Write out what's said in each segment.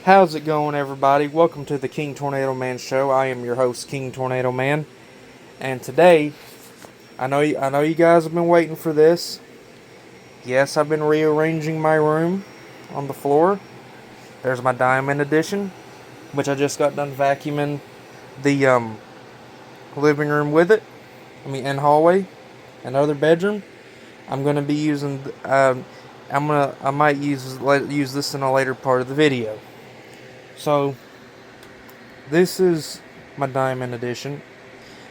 How's it going, everybody? Welcome to the King Tornado Man Show. I am your host, King Tornado Man, and today, I know you guys have been waiting for this. Yes, I've been rearranging my room on the floor. There's my Diamond Edition, which I just got done vacuuming the living room with it. And hallway, and other bedroom. I'm gonna be using. I might use this in a later part of the video. So, this is my Diamond Edition.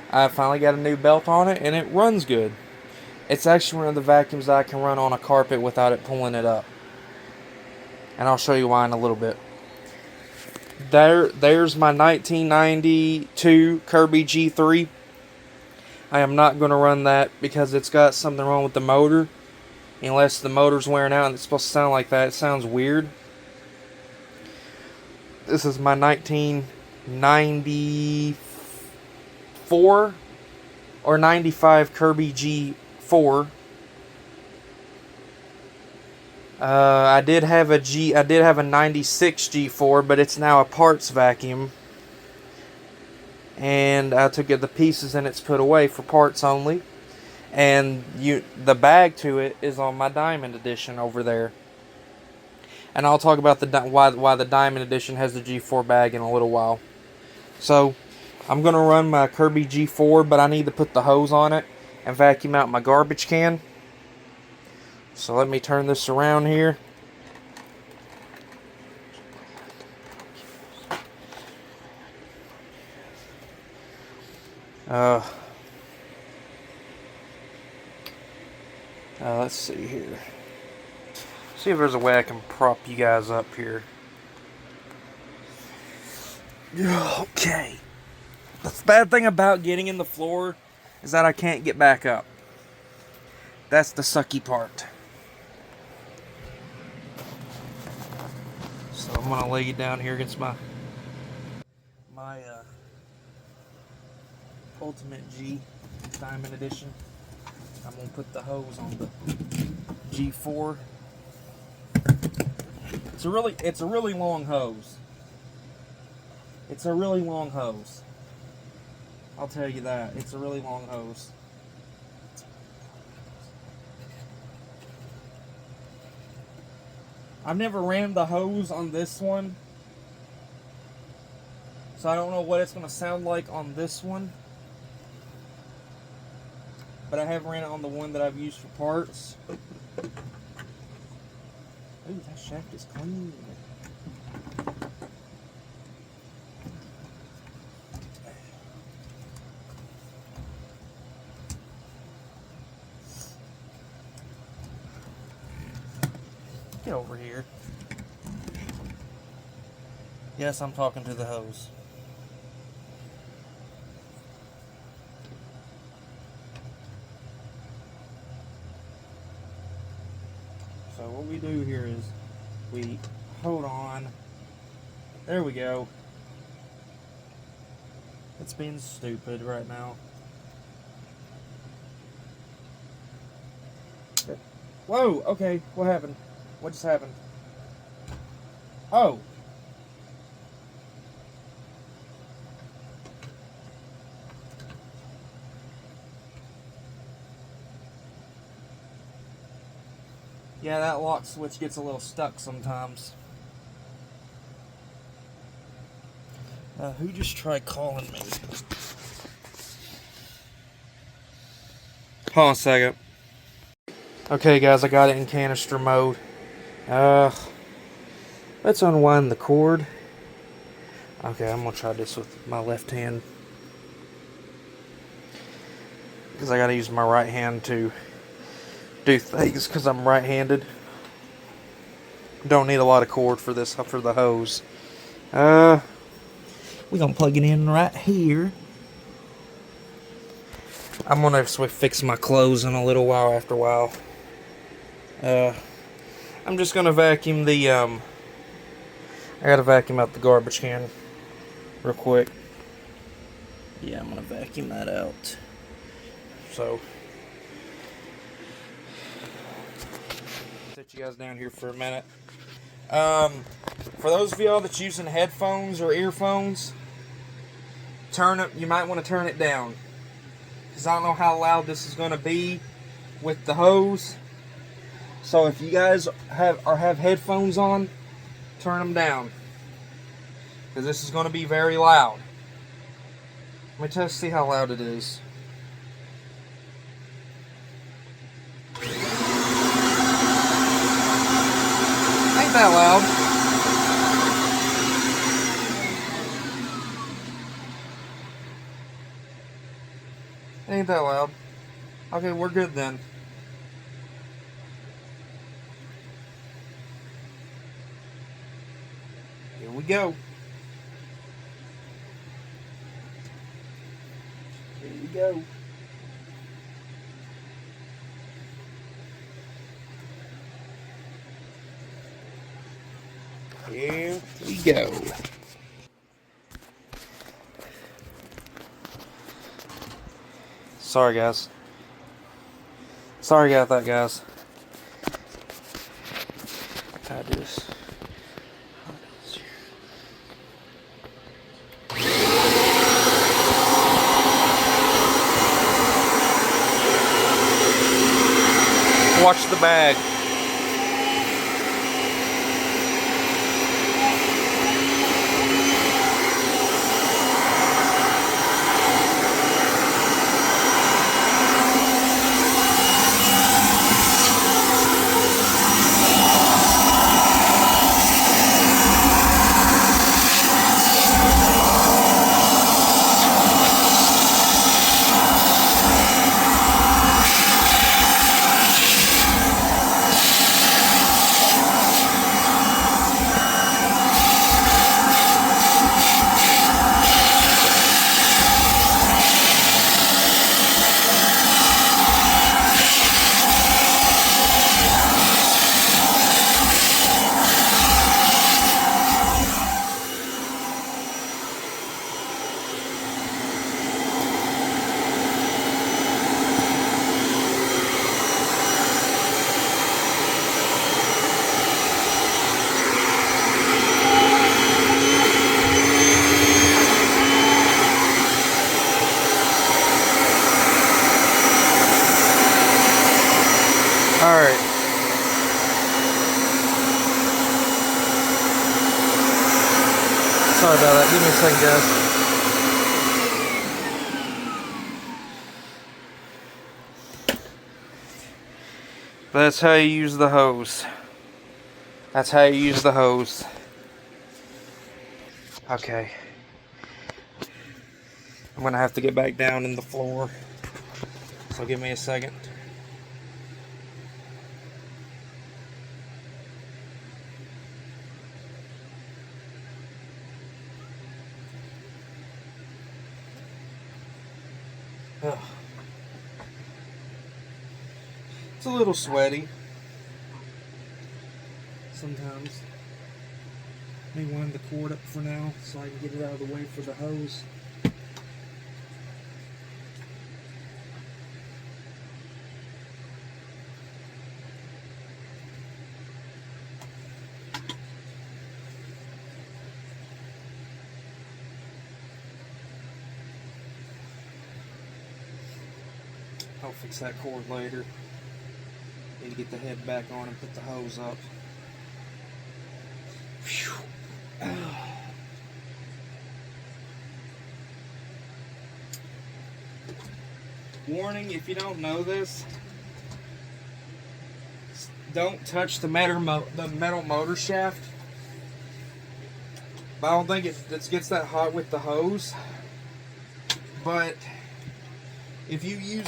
I finally got a new belt on it, and it runs good. It's actually one of the vacuums that I can run on a carpet without it pulling it up. And I'll show you why in a little bit. There's my 1992 Kirby G3. I am not going to run that because it's got something wrong with the motor. Unless the motor's wearing out and it's supposed to sound like that. It sounds weird. This is my 1994 or 95 Kirby G4. I did have a 96 G4, but it's now a parts vacuum. And I took the pieces and it's put away for parts only. And the bag to it is on my Diamond Edition over there. And I'll talk about why the Diamond Edition has the G4 bag in a little while. So, I'm going to run my Kirby G4, but I need to put the hose on it and vacuum out my garbage can. So let me turn this around here. Let's see here. See if there's a way I can prop you guys up here. Okay. The bad thing about getting in the floor is that I can't get back up. That's the sucky part. So I'm gonna lay you down here against my Ultimate G Diamond Edition. I'm gonna put the hose on the G4. It's a really long hose. It's a really long hose. I'll tell you that. It's a really long hose. I've never ran the hose on this one, so I don't know what it's gonna sound like on this one. But I have ran it on the one that I've used for parts. Ooh, that shaft is clean. Get over here. Yes, I'm talking to the hose. So what we do here is we hold on. There we go. It's being stupid right now. Whoa, okay, what happened? What just happened? Oh. Yeah, that lock switch gets a little stuck sometimes. Who just tried calling me? Hold on a second. Okay, guys, I got it in canister mode. Let's unwind the cord. Okay, I'm gonna try this with my left hand, because I gotta use my right hand to do things because I'm right-handed. Don't need a lot of cord for this, for the hose. We're gonna plug it in right here. I'm gonna fix my clothes in a little while after a while. I'm just gonna vacuum the I gotta vacuum out the garbage can real quick. Yeah, I'm gonna vacuum that out. So sit you guys down here for a minute. For those of y'all that's using headphones or earphones, you might want to turn it down, because I don't know how loud this is going to be with the hose. So if you guys have headphones on, turn them down, because this is going to be very loud. Let me see how loud it is. Ain't that loud. Ain't that loud. Okay, we're good then. Here we go. Here we go. Here we go. Sorry, guys. Sorry about that, guys. I just... Watch the bag. Alright. Sorry about that. Give me a second, guys. That's how you use the hose. That's how you use the hose. Okay. I'm gonna have to get back down in the floor. So give me a second. Ugh. It's a little sweaty sometimes. Let me wind the cord up for now so I can get it out of the way for the hose. I'll fix that cord later. Need to get the head back on and put the hose up. Whew. Warning, if you don't know this, don't touch the metal motor shaft. But I don't think it gets that hot with the hose. But if you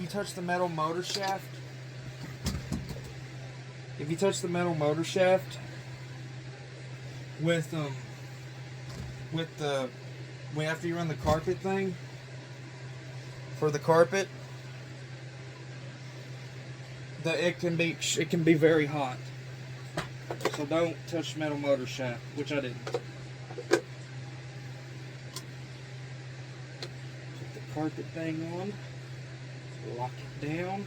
touch the metal motor shaft, with after you run the carpet thing for the carpet, it can be very hot. So don't touch metal motor shaft, which I didn't. Put the carpet thing on, lock it down.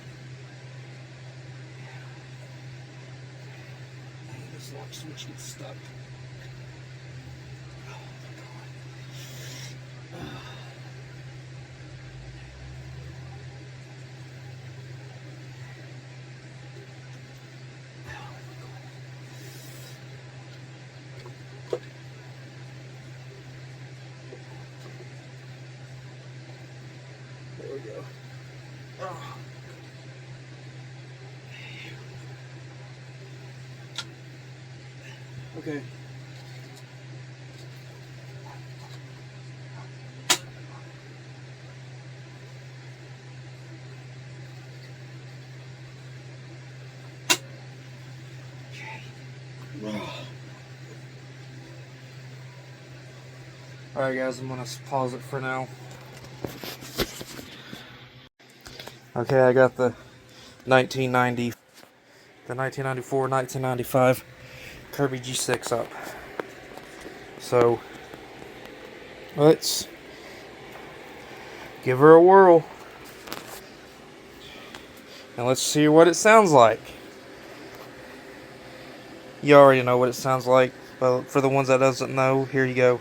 This lock switch gets stuck. There we go. Oh. Okay. Alright guys, I'm gonna pause it for now. Okay, I got the 1994, 1995 Kirby G6 up. So, let's give her a whirl. And let's see what it sounds like. You already know what it sounds like, but for the ones that doesn't know, here you go.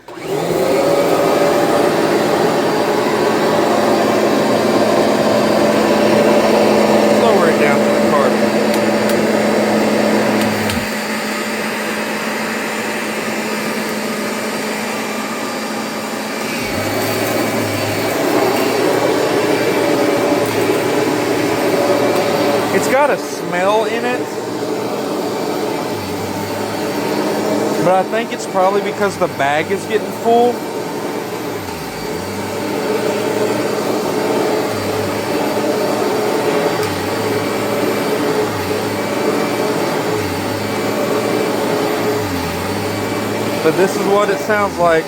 Lower it down to the carbon. It's got a smell in it, but I think it's probably because the bag is getting full. But this is what it sounds like.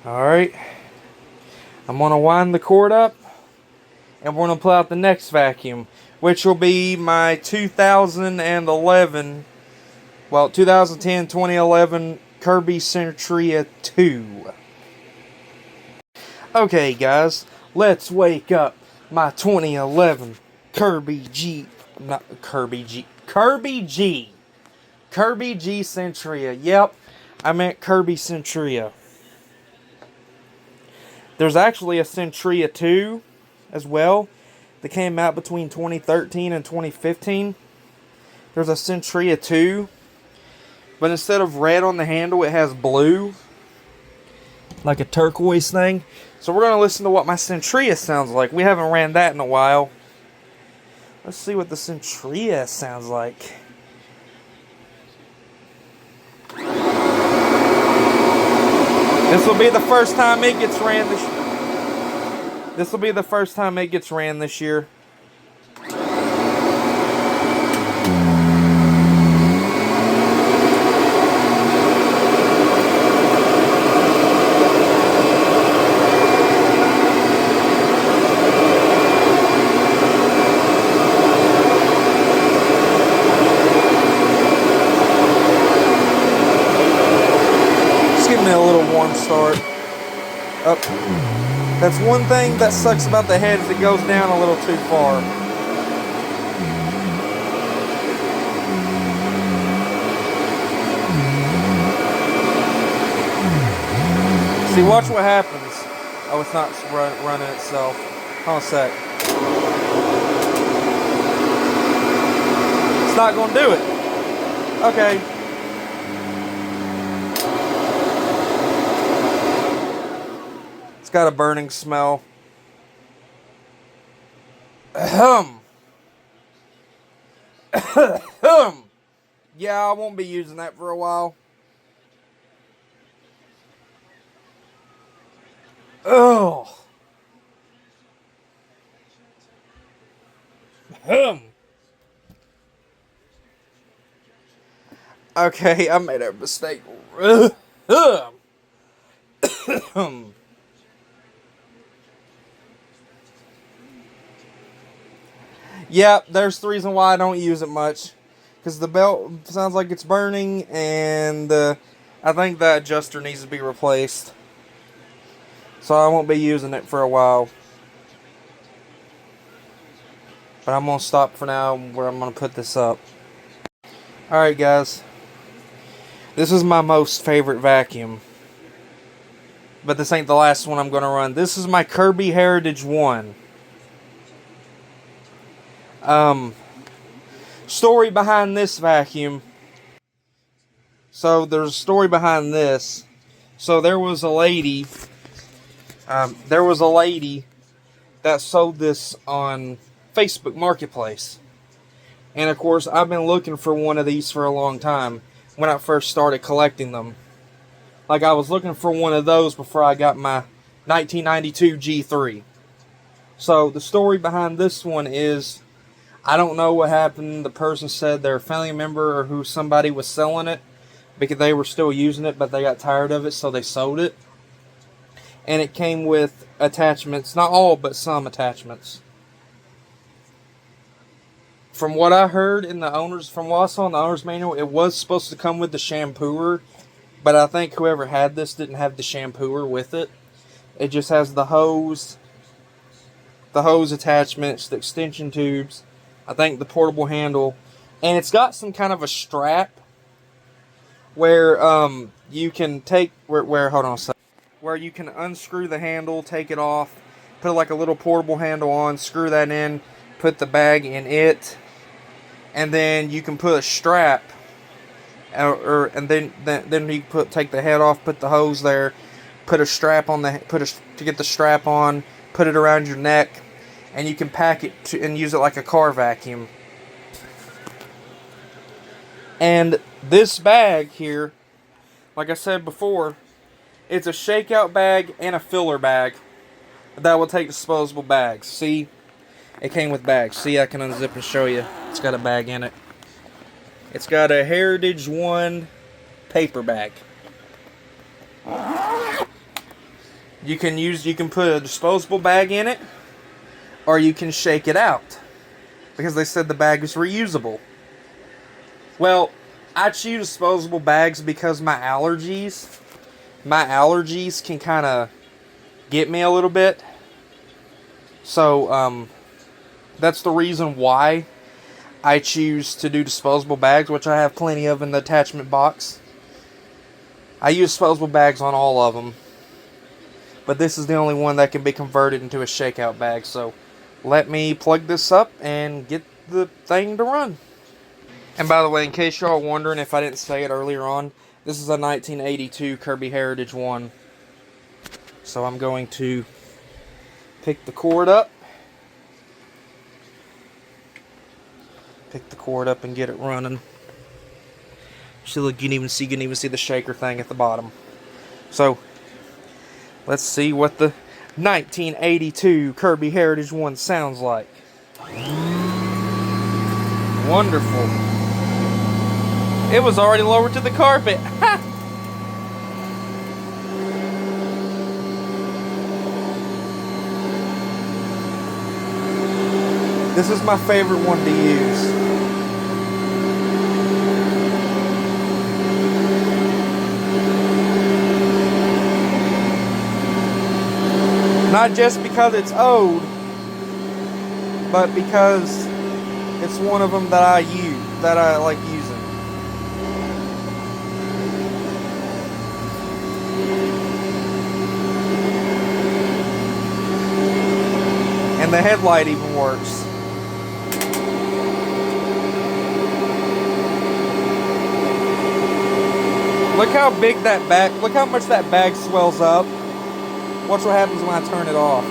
Alright, I'm going to wind the cord up and we're going to pull out the next vacuum, which will be my 2011, well, 2010-2011 Kirby Sentria 2. Okay Guys, let's wake up my 2011 Kirby G Sentria. Yep, I meant Kirby Sentria. There's actually a Sentria 2 as well that came out between 2013 and 2015. There's a Sentria 2, but instead of red on the handle, it has blue, like a turquoise thing. So we're going to listen to what my Sentria sounds like. We haven't ran that in a while. Let's see what the Sentria sounds like. This will be the first time it gets ran this year. This will be the first time it gets ran this year. A little warm start up. That's one thing that sucks about the head, is it goes down a little too far. See, watch what happens. Oh, it's not running itself. Hold on a sec. It's not gonna do it. Okay. It's got a burning smell. Ahem. Ahem. Yeah, I won't be using that for a while. Oh. Ahem. Okay, I made a mistake. Ahem. Yeah, there's the reason why I don't use it much. because the belt sounds like it's burning, and I think that adjuster needs to be replaced. So I won't be using it for a while. But I'm going to stop for now where I'm going to put this up. Alright guys. This is my most favorite vacuum. But this ain't the last one I'm going to run. This is my Kirby Heritage 1. Story behind this vacuum. So there's a story behind this. So there was a lady that sold this on Facebook Marketplace. And of course, I've been looking for one of these for a long time when I first started collecting them. Like, I was looking for one of those before I got my 1992 G3. So the story behind this one is, I don't know what happened. The person said their family member or somebody was selling it because they were still using it, but they got tired of it, so they sold it. And it came with attachments, not all, but some attachments. From what I heard from what I saw in the owner's manual, it was supposed to come with the shampooer, but I think whoever had this didn't have the shampooer with it. It just has the hose attachments, the extension tubes, I think the portable handle, and it's got some kind of a strap where you can take hold on a second, where you can unscrew the handle, take it off, put like a little portable handle on, screw that in, put the bag in it, and then you can put a strap, and then you take the head off, put the hose there, put a strap on to get the strap on, put it around your neck, and you can pack it and use it like a car vacuum. And this bag here, like I said before, it's a shakeout bag and a filler bag that will take disposable bags. See, it came with bags. See, I can unzip and show you. It's got a bag in it. It's got a Heritage 1 paper bag. You can put a disposable bag in it, or you can shake it out, because they said the bag is reusable. Well, I choose disposable bags because my allergies can kind of get me a little bit. So, that's the reason why I choose to do disposable bags, which I have plenty of in the attachment box. I use disposable bags on all of them, but this is the only one that can be converted into a shakeout bag. So let me plug this up and get the thing to run. And by the way, in case y'all wondering if I didn't say it earlier on, this is a 1982 Kirby Heritage 1. So I'm going to pick the cord up. And get it running. See, look, you can even see the shaker thing at the bottom. So let's see what the 1982 Kirby Heritage 1 sounds like. Wonderful. It was already lowered to the carpet. Ha! This is my favorite one to use. Not just because it's old, but because it's one of them that I like using. And the headlight even works. Look how big that bag, look how much that bag swells up. Watch what happens when I turn it off.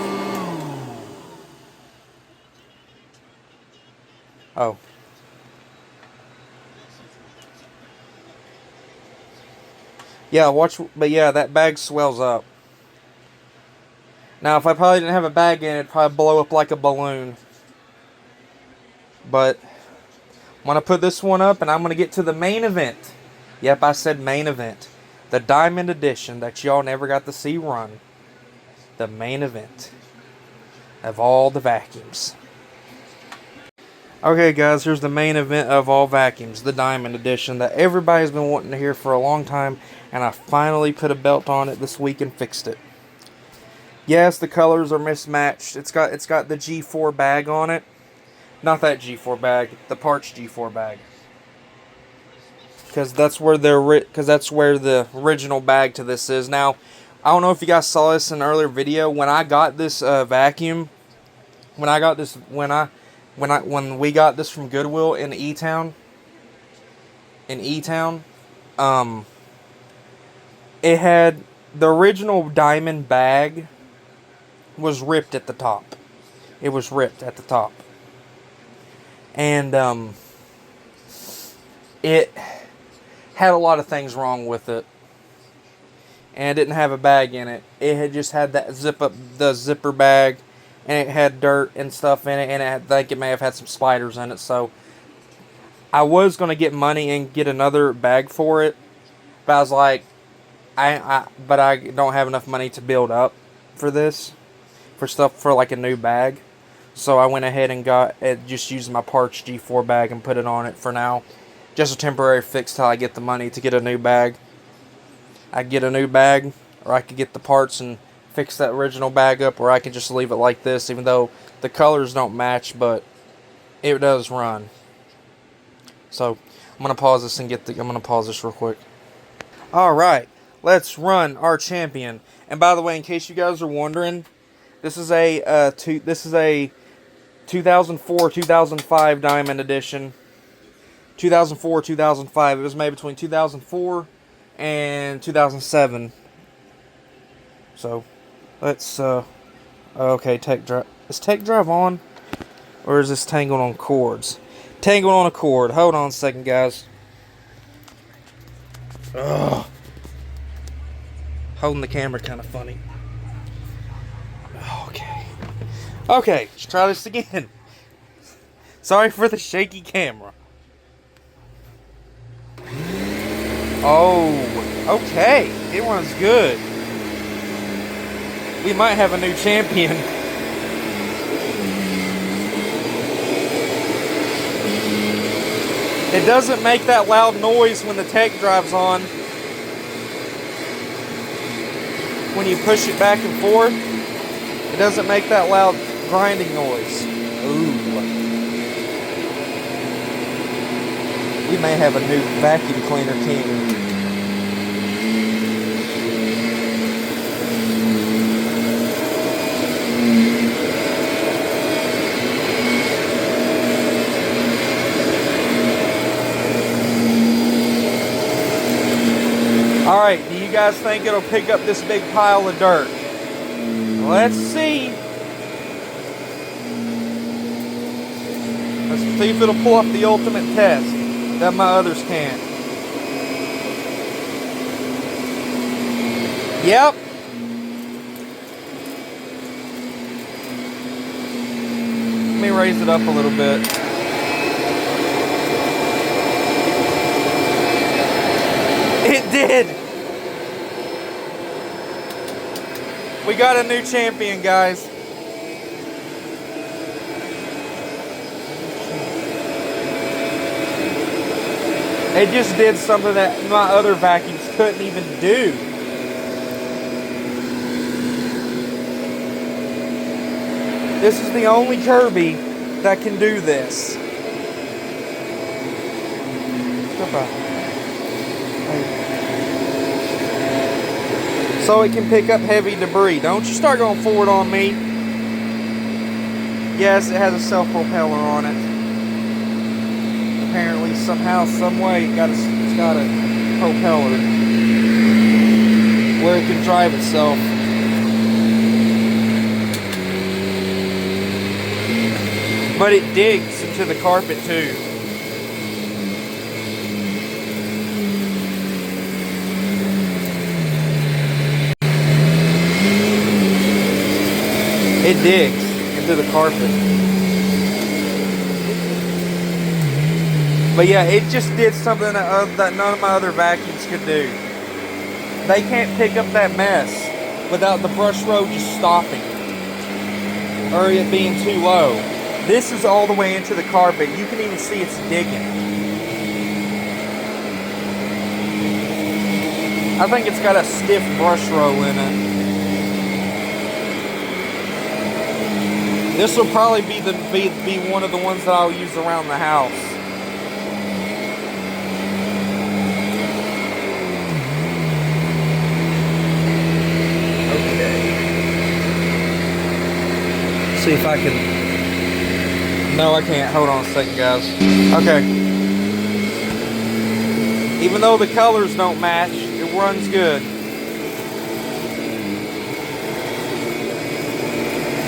Oh. Yeah, but yeah, that bag swells up. Now, if I probably didn't have a bag in it, it'd probably blow up like a balloon. But I'm going to put this one up, and I'm going to get to the main event. Yep, I said main event. The Diamond Edition that y'all never got to see run. The main event of all the vacuums. Okay, guys, here's the main event of all vacuums, the Diamond Edition that everybody's been wanting to hear for a long time, and I finally put a belt on it this week and fixed it. Yes, the colors are mismatched. It's got the G4 bag on it. Not that G4 bag, the parts G4 bag. Because that's where the original bag to this is. Now, I don't know if you guys saw this in an earlier video. When I got this vacuum, when we got this from Goodwill in E-Town, it had the original diamond bag was ripped at the top. It was ripped at the top. And it had a lot of things wrong with it. And it didn't have a bag in it. It had just had that zipper bag, and it had dirt and stuff in it, and I think it may have had some spiders in it. So I was going to get money and get another bag for it, but I was like, but I don't have enough money to build up for this, for like a new bag. So I went ahead and just used my parts G4 bag and put it on it for now. Just a temporary fix till I get the money to get a new bag. I get a new bag, or I could get the parts and fix that original bag up, or I could just leave it like this, even though the colors don't match, but it does run. So I'm gonna pause this and I'm gonna pause this real quick. All right, let's run our champion. And by the way, in case you guys are wondering, this is a 2004-2005 Diamond Edition. 2004-2005. It was made between 2004 and 2007. So let's okay, tech drive. Is tech drive on, or is this tangled on cords? Tangled on a cord. Hold on a second, guys. Ugh. Holding the camera kind of funny. Okay, let's try this again. Sorry for the shaky camera. Oh, okay. It runs good. We might have a new champion. It doesn't make that loud noise when the tech drive's on. When you push it back and forth, it doesn't make that loud grinding noise. Ooh. We may have a new vacuum cleaner king. Alright, do you guys think it'll pick up this big pile of dirt? Let's see. Let's see if it'll pull up the ultimate test that my others can't. Yep. Let me raise it up a little bit. It did. We got a new champion, guys. It just did something that my other vacuums couldn't even do. This is the only Kirby that can do this. So it can pick up heavy debris. Don't you start going forward on me. Yes, it has a self-propeller on it. Apparently, somehow, some way, it's got a propeller where it can drive itself. But it digs into the carpet too. It digs into the carpet. But yeah, it just did something that none of my other vacuums could do. They can't pick up that mess without the brush road just stopping. Or it being too low. This is all the way into the carpet. You can even see it's digging. I think it's got a stiff brush roll in it. This will probably be one of the ones that I'll use around the house. Okay. See if I can. No, I can't. Hold on a second, guys. Okay. Even though the colors don't match, it runs good.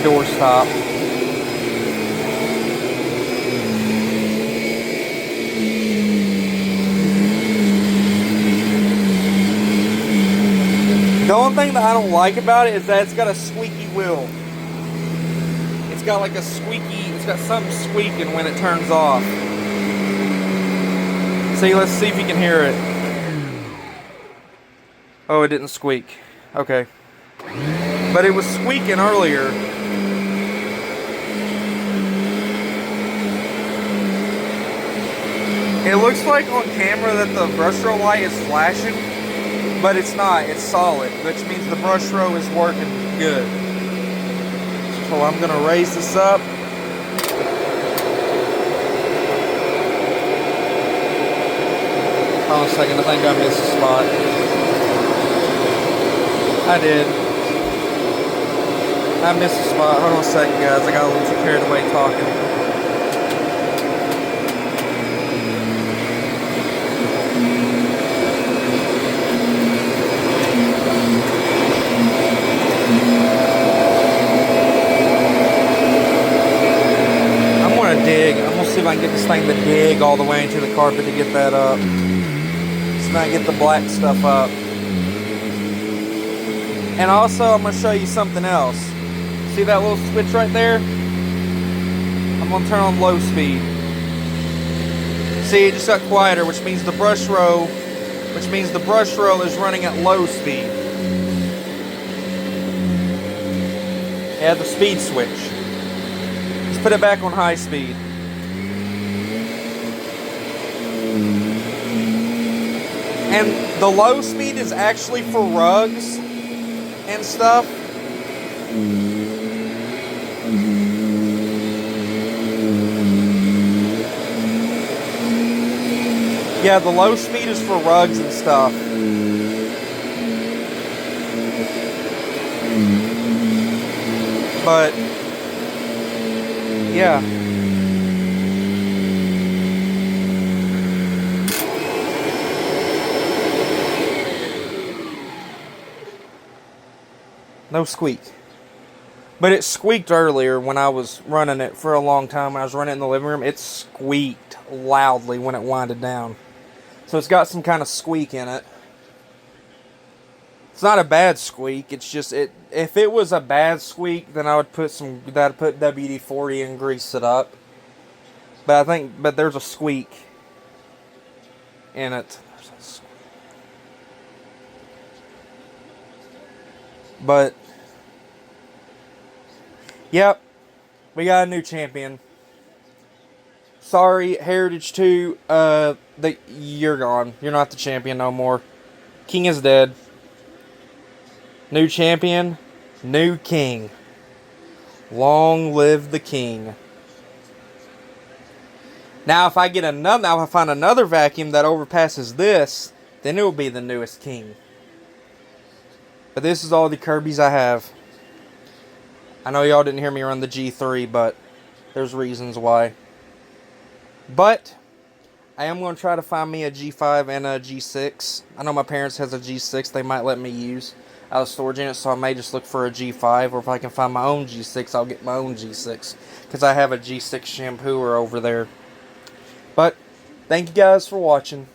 Door stop. The only thing that I don't like about it is that it's got a squeaky wheel. It's got like a squeaky, it's got something squeaking when it turns off. See, let's see if you can hear it. Oh, it didn't squeak. Okay. But it was squeaking earlier. It looks like on camera that the brush row light is flashing, but it's not. It's solid, which means the brush row is working good. So I'm going to raise this up. Hold on a second, I think I missed a spot. I did. I missed a spot. Hold on a second, guys. I got a little too carried away talking. I'm going to dig. I'm going to see if I can get this thing to dig all the way into the carpet to get that up. So I get the black stuff up. And also, I'm going to show you something else. See that little switch right there? I'm going to turn on low speed. See, it just got quieter, which means the brush row is running at low speed. Yeah, the speed switch. Let's put it back on high speed. And the low speed is actually for rugs and stuff. Yeah, the low speed is for rugs and stuff. But yeah. No squeak. But it squeaked earlier when I was running it for a long time. When I was running it in the living room, it squeaked loudly when it winded down. So it's got some kind of squeak in it. It's not a bad squeak. It's just if it was a bad squeak, then I would put WD-40 and grease it up. But there's a squeak in it. But yep, we got a new champion. Sorry, Heritage 2, you're gone. You're not the champion no more. King is dead. New champion, new king. Long live the king. Now, if I find another vacuum that overpasses this, then it will be the newest king. But this is all the Kirbys I have. I know y'all didn't hear me run the G3, but there's reasons why. But I am going to try to find me a G5 and a G6. I know my parents has a G6 they might let me use out of storage unit, so I may just look for a G5, or if I can find my own G6, I'll get my own G6, because I have a G6 shampooer over there. But thank you guys for watching.